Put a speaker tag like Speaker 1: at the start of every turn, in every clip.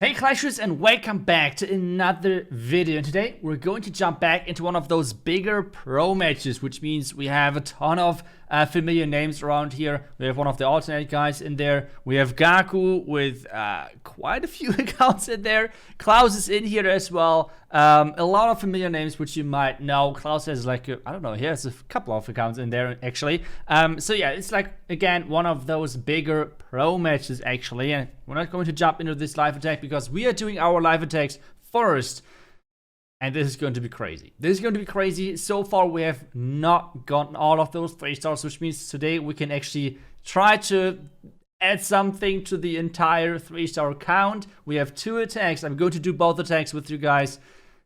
Speaker 1: Hey Clashers, and welcome back to another video. And today we're going to jump back into one of those bigger pro matches, which means we have a ton of familiar names around here. We have one of the alternate guys in there. We have Gaku with quite a few accounts in there. Klaus is in here as well. A lot of familiar names which you might know. Klaus has like, I don't know, he has a couple of accounts in there actually. So yeah, it's like, again, one of those bigger pro matches actually. And we're not going to jump into this live attack because we are doing our live attacks first. And this is going to be crazy. This is going to be crazy. So far, we have not gotten all of those 3 stars, which means today we can actually try to add something to the entire 3-star count. We have 2 attacks. I'm going to do both attacks with you guys.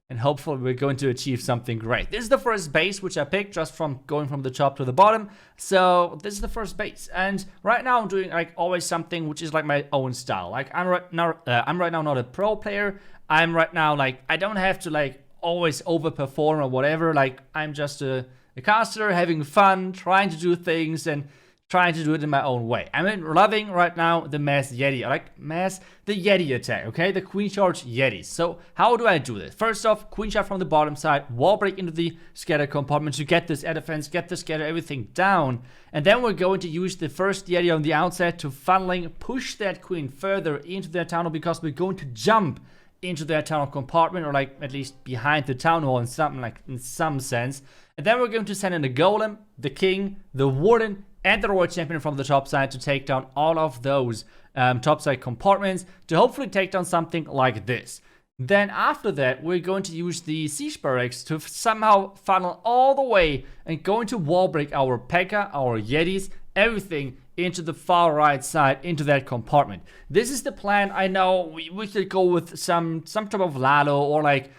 Speaker 1: And hopefully we're going to achieve something great. This is the first base which I picked just from going from the top to the bottom. So this is the first base. And right now I'm doing like always something which is like my own style. Like I'm right now not a pro player. I'm right now like, I don't have to like always overperform or whatever. Like I'm just a caster having fun, trying to do things and trying to do it in my own way. I'm loving right now the mass Yeti. I like the Yeti attack, okay? The Queen Charge Yetis. So how do I do this? First off, Queen Shot from the bottom side, wall break into the scatter compartment to get this air defense, get the scatter, everything down. And then we're going to use the first Yeti on the outside to funneling, push that Queen further into their tunnel because we're going to jump into their tunnel compartment, or like at least behind the town hall in some sense. And then we're going to send in the Golem, the King, the Warden, and the Royal Champion from the top side to take down all of those top side compartments to hopefully take down something like this. Then after that, we're going to use the Siege Barracks to somehow funnel all the way and going to wall break our P.E.K.K.A, our Yetis, everything into the far right side, into that compartment. This is the plan. I know we could go with some type of Lalo or like,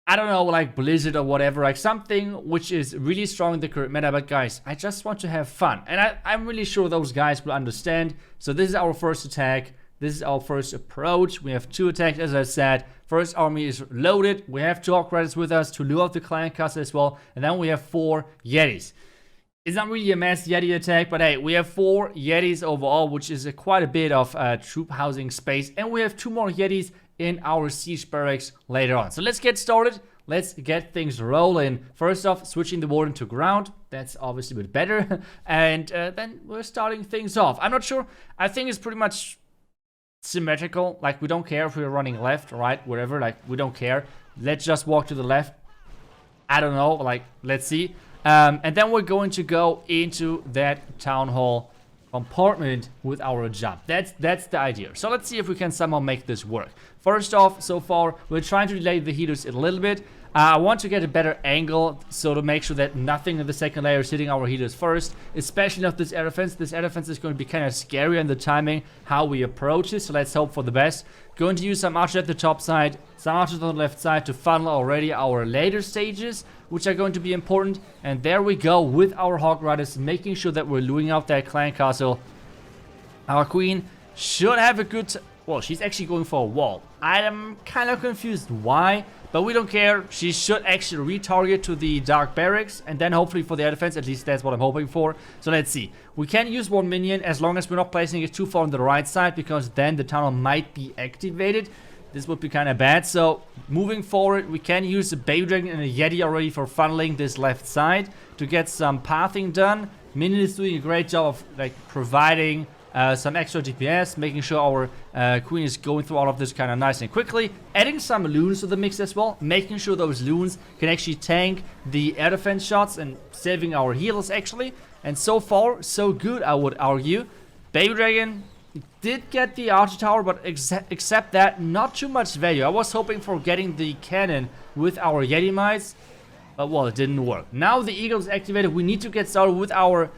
Speaker 1: I don't know, like Blizzard or whatever, like something which is really strong in the current meta. But guys, I just want to have fun. And I'm really sure those guys will understand. So this is our first attack. This is our first approach. We have 2 attacks, as I said. First army is loaded. We have 2 Hawk Riders with us to lure out the Clan Castle as well. And then we have 4 Yetis. It's not really a mass Yeti attack, but hey, we have 4 Yetis overall, which is quite a bit of troop housing space. And we have 2 more Yetis in our Siege Barracks later on. So let's get started. Let's get things rolling. First off, switching the Warden to ground. That's obviously a bit better. And then we're starting things off. I'm not sure. I think it's pretty much symmetrical. Like, we don't care if we're running left, right, wherever. Like, we don't care. Let's just walk to the left. I don't know. Like, let's see. And then we're going to go into that town hall compartment with our jump. That's the idea. So let's see if we can somehow make this work. First off, so far, we're trying to delay the healers a little bit. I want to get a better angle so to make sure that nothing in the second layer is hitting our healers first, especially not this air defense. This air defense is going to be kind of scary in the timing, how we approach it, so let's hope for the best. Going to use some archers at the top side, some archers on the left side to funnel already our later stages, which are going to be important. And there we go with our Hawk Riders, making sure that we're luring out that Clan Castle. Our Queen should have a good... Well, she's actually going for a wall. I am kind of confused why, but we don't care. She should actually retarget to the Dark Barracks, and then hopefully for the air defense, at least that's what I'm hoping for. So let's see. We can use 1 minion as long as we're not placing it too far on the right side, because then the tunnel might be activated. This would be kind of bad. So moving forward, we can use a Baby Dragon and a Yeti already for funneling this left side to get some pathing done. Minion is doing a great job of like providing some extra DPS, making sure our Queen is going through all of this kind of nice and quickly. Adding some loons to the mix as well, making sure those loons can actually tank the air defense shots and saving our healers actually. And so far, so good, I would argue. Baby Dragon did get the Archer Tower, but except that, not too much value. I was hoping for getting the cannon with our Yeti Mites, but well, it didn't work. Now the Eagle is activated. We need to get started with our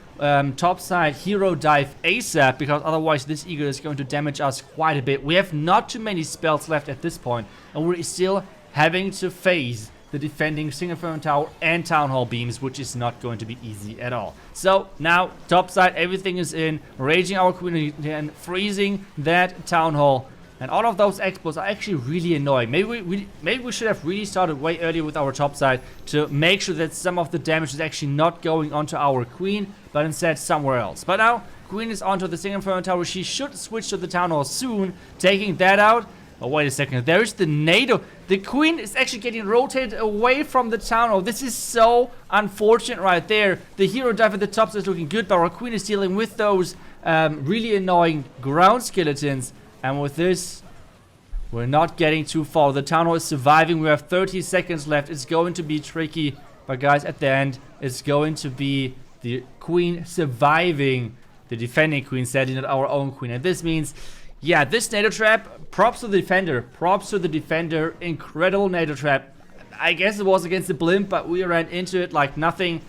Speaker 1: top side hero dive ASAP, because otherwise this Eagle is going to damage us quite a bit. We have not too many spells left at this point, and we're still having to face the defending Single Firm Tower and Town Hall beams, which is not going to be easy at all. So now top side, everything is in, raging our Queen and freezing that Town Hall. And all of those expos are actually really annoying. Maybe we should have really started way earlier with our top side to make sure that some of the damage is actually not going onto our Queen, but instead somewhere else. But now Queen is onto the Single Firm Tower. She should switch to the Town Hall soon, taking that out. Oh, wait a second. There's the NATO. The queen is actually getting rotated away from the town hall. This is so unfortunate right there. The hero dive at the top is looking good, but our queen is dealing with those really annoying ground skeletons. And with this, we're not getting too far. The town hall is surviving. We have 30 seconds left. It's going to be tricky. But guys, at the end, it's going to be the queen surviving. The defending queen, sadly not our own queen. And this means, yeah, this NATO trap, props to the defender. Props to the defender. Incredible NATO trap. I guess it was against the blimp, but we ran into it like nothing.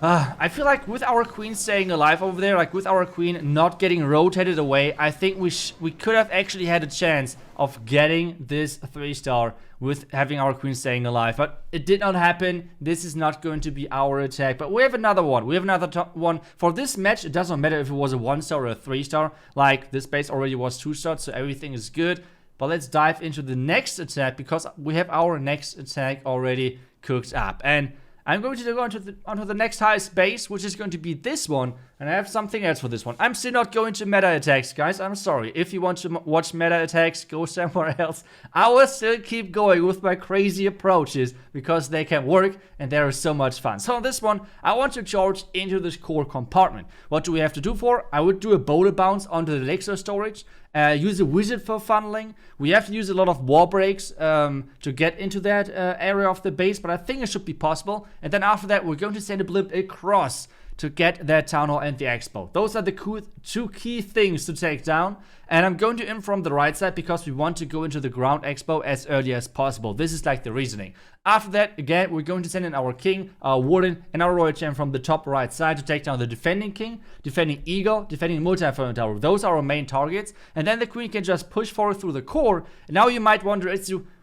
Speaker 1: I feel like with our queen staying alive over there, like with our queen not getting rotated away, I think we could have actually had a chance of getting this 3-star with having our queen staying alive. But it did not happen. This is not going to be our attack. But we have another one. We have another one. For this match, it doesn't matter if it was a 1-star or a 3-star. Like, this base already was 2-star, so everything is good. But let's dive into the next attack, because we have our next attack already cooked up. And I'm going to go onto the next highest base, which is going to be this one. And I have something else for this one. I'm still not going to meta attacks, guys. I'm sorry. If you want to watch meta attacks, go somewhere else. I will still keep going with my crazy approaches, because they can work and they are so much fun. So on this one, I want to charge into this core compartment. What do we have to do for? I would do a boulder bounce onto the elixir storage. Use a wizard for funneling. We have to use a lot of wall breaks to get into that area of the base, but I think it should be possible. And then after that, we're going to send a blimp across to get that town hall and the expo. Those are the two key things to take down. And I'm going to in from the right side, because we want to go into the ground expo as early as possible. This is like the reasoning. After that, again, we're going to send in our king, our warden, and our royal gem from the top right side to take down the defending king, defending eagle, defending multi-inferno tower. Those are our main targets. And then the queen can just push forward through the core. And now you might wonder,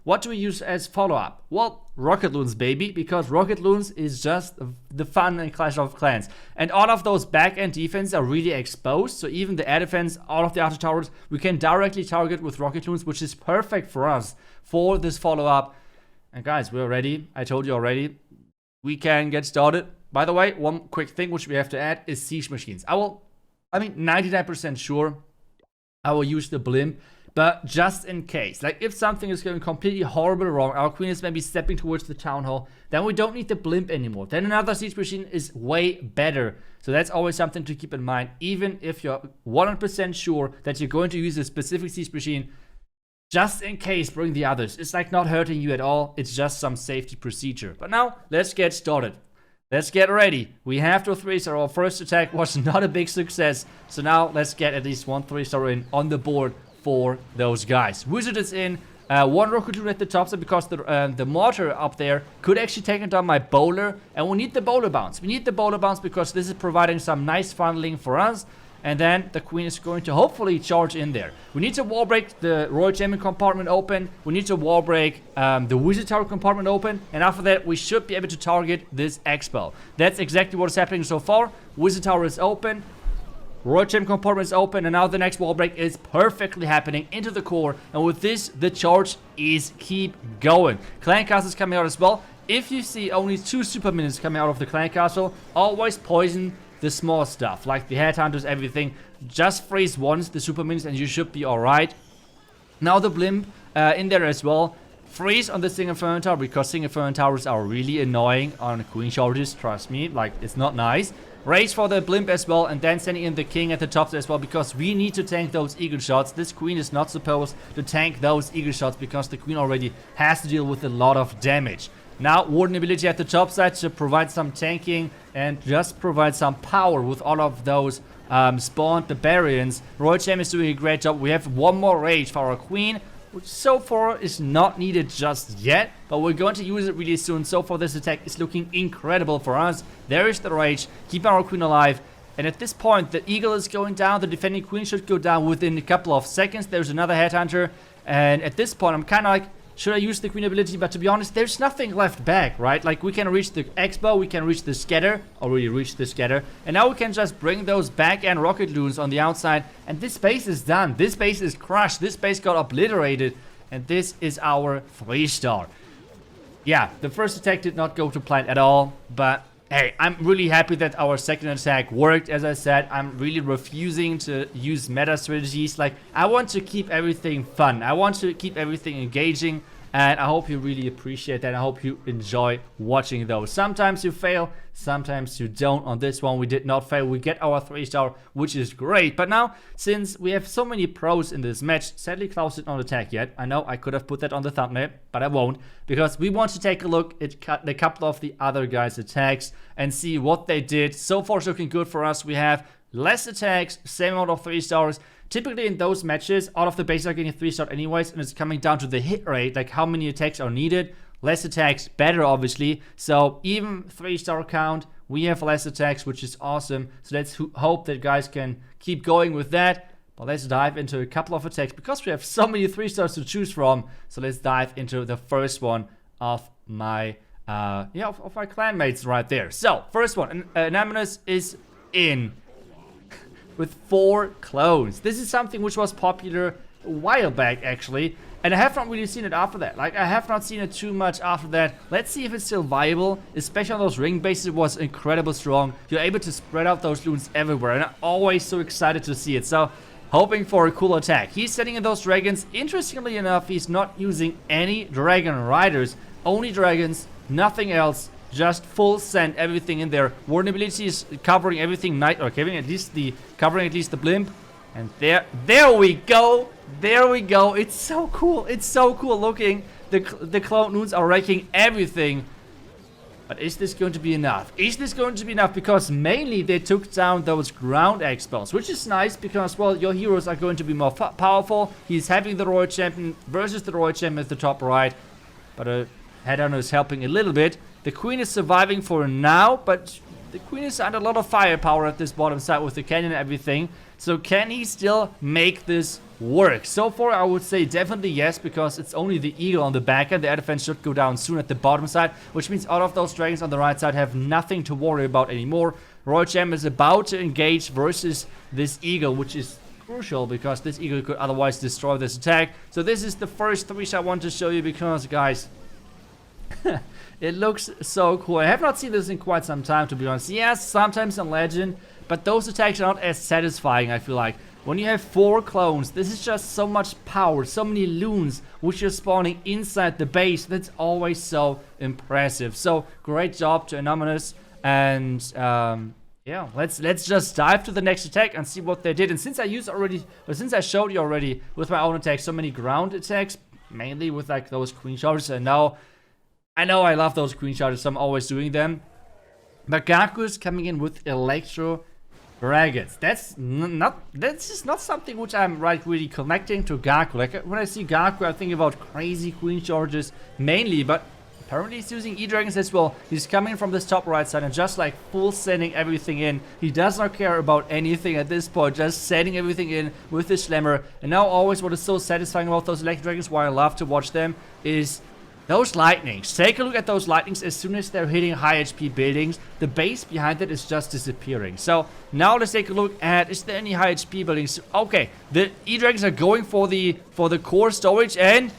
Speaker 1: what do we use as follow-up? Well, rocket loons, baby, because rocket loons is just the fun in Clash of Clans. And all of those back-end defense are really exposed. So even the air defense, all of the outer towers, we can directly target with rocket loons, which is perfect for us for this follow-up. And guys, we're ready. I told you already. We can get started. By the way, one quick thing which we have to add is siege machines. I mean, 99% sure I will use the blimp. But just in case, like if something is going completely horrible wrong, our queen is maybe stepping towards the town hall, then we don't need the blimp anymore. Then another siege machine is way better. So that's always something to keep in mind. Even if you're 100% sure that you're going to use a specific siege machine, just in case, bring the others. It's like not hurting you at all. It's just some safety procedure. But now, let's get started. Let's get ready. We have to 3-star. Our first attack was not a big success. So now, let's get at least one 3-star in on the board for those guys. Wizard is in. One rocket loon at the top side, because the mortar up there could actually take down my bowler. And we need the bowler bounce. We need the bowler bounce because this is providing some nice funneling for us. And then the queen is going to hopefully charge in there. We need to wall break the royal gem compartment open. We need to wall break the wizard tower compartment open. And after that, we should be able to target this expo. That's exactly what is happening so far. Wizard tower is open. Royal gem compartment is open. And now the next wall break is perfectly happening into the core. And with this, the charge is keep going. Clan castle is coming out as well. If you see only 2 super minions coming out of the clan castle, always poison the small stuff, like the headhunters, everything. Just freeze once the super minions and you should be alright. Now the blimp in there as well. Freeze on the single inferno tower, because single inferno towers are really annoying on queen charges, trust me, like it's not nice. Raise for the blimp as well, and then sending in the king at the top as well, because we need to tank those eagle shots. This queen is not supposed to tank those eagle shots, because the queen already has to deal with a lot of damage. Now, warden ability at the top side to provide some tanking and just provide some power with all of those spawned barbarians. Royal Gem is doing a great job. We have one more rage for our queen, which so far is not needed just yet, but we're going to use it really soon. So far, this attack is looking incredible for us. There is the rage, keeping our queen alive. And at this point, the eagle is going down. The defending queen should go down within a couple of seconds. There's another headhunter. And at this point, I'm kind of like, should I use the queen ability? But to be honest, there's nothing left back, right? Like, we can reach the expo, we can reach the scatter. Already reached the scatter. And now we can just bring those back-end rocket loons on the outside. And this base is done. This base is crushed. This base got obliterated. And this is our 3-star. Yeah, the first attack did not go to plan at all. But Hey, I'm really happy that our second attack worked. As I said, I'm really refusing to use meta strategies. Like, I want to keep everything fun. I want to keep everything engaging. And I hope you really appreciate that. I hope you enjoy watching those. Sometimes you fail, sometimes you don't. On this one, we did not fail. We get our 3-star, which is great. But now, since we have so many pros in this match, sadly Klaus did not attack yet. I know I could have put that on the thumbnail, but I won't. Because we want to take a look at a couple of the other guys' attacks and see what they did. So far, it's looking good for us. We have less attacks, same amount of 3-stars. Typically in those matches, all of the bases are getting a 3-star anyways, and it's coming down to the hit rate, like how many attacks are needed. Less attacks, better obviously. So even 3-star count, we have less attacks, which is awesome. So let's hope that guys can keep going with that. But let's dive into a couple of attacks because we have so many 3-stars to choose from. So let's dive into the first one of my of my clanmates right there. So first one, Anonymous is in with 4 clones. This is something which was popular a while back actually, and I have not really seen it after that. Like, I have not seen it too much after that. Let's see if it's still viable, especially on those ring bases. It was incredibly strong. You're able to spread out those loons everywhere, and I'm always so excited to see it. So hoping for a cool attack. He's sending in those dragons. Interestingly enough, he's not using any dragon riders, only dragons, nothing else. Just full send everything in there. Vulnerability is covering everything, covering at least the blimp. And there we go. There we go. It's so cool. It's so cool looking. The clone loons are wrecking everything. But is this going to be enough? Is this going to be enough? Because mainly they took down those ground expels, which is nice because, well, your heroes are going to be more powerful. He's having the Royal Champion versus the Royal Champion at the top right. But Headhunter is helping a little bit. The Queen is surviving for now, but the Queen is under a lot of firepower at this bottom side with the cannon and everything. So can he still make this work? So far, I would say definitely yes, because it's only the Eagle on the back end. The air defense should go down soon at the bottom side, which means all of those dragons on the right side have nothing to worry about anymore. Royal Champion is about to engage versus this Eagle, which is crucial because this Eagle could otherwise destroy this attack. So this is the first 3 I want to show you because, guys, it looks so cool. I have not seen this in quite some time, to be honest. Yes, sometimes in Legend, but those attacks are not as satisfying, I feel like. When you have 4 clones, this is just so much power, so many loons which are spawning inside the base. That's always so impressive. So great job to Anonymous. And yeah, let's just dive to the next attack and see what they did. And since I showed you already with my own attacks so many ground attacks, mainly with like those queen chargers, and now I know I love those queen chargers, so I'm always doing them. But Gaku is coming in with Electro Dragons. That's just not something which I'm really connecting to Gaku. Like, when I see Gaku, I think about crazy queen chargers mainly, but apparently he's using Edrags as well. He's coming from this top right side and just like full sending everything in. He does not care about anything at this point, just sending everything in with his Slammer. And now always what is so satisfying about those Electro Dragons, why I love to watch them, is those lightnings. Take a look at those lightnings. As soon as they're hitting high HP buildings, the base behind it is just disappearing. So now let's take a look at, is there any high HP buildings? Okay, the E-Dragons are going for the core storage, and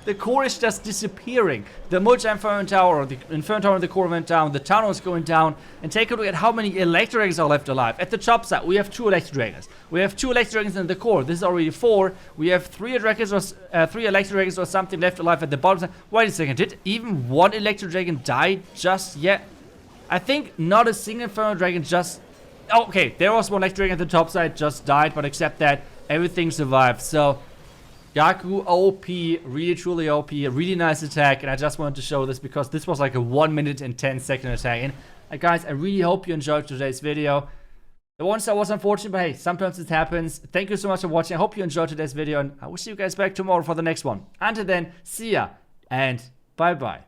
Speaker 1: the core is just disappearing. The Multi-Inferno Tower, the Inferno Tower and the core went down, the tunnel is going down, and take a look at how many Electro Dragons are left alive. At the top side, we have 2 Electro Dragons. We have 2 Electro Dragons in the core. This is already 4. We have 3 Electro Dragons or something left alive at the bottom side. Wait a second, did even 1 Electro Dragon die just yet? I think not a single Inferno Dragon just... Oh, okay, there was 1 Electro Dragon at the top side, just died, but except that, everything survived. So Gaku OP, really truly OP, a really nice attack, and I just wanted to show this because this was like a 1 minute and 10-second attack. And guys, I really hope you enjoyed today's video. The one star was unfortunate, but hey, sometimes it happens. Thank you so much for watching. I hope you enjoyed today's video, and I will see you guys back tomorrow for the next one. Until then, see ya, and bye-bye.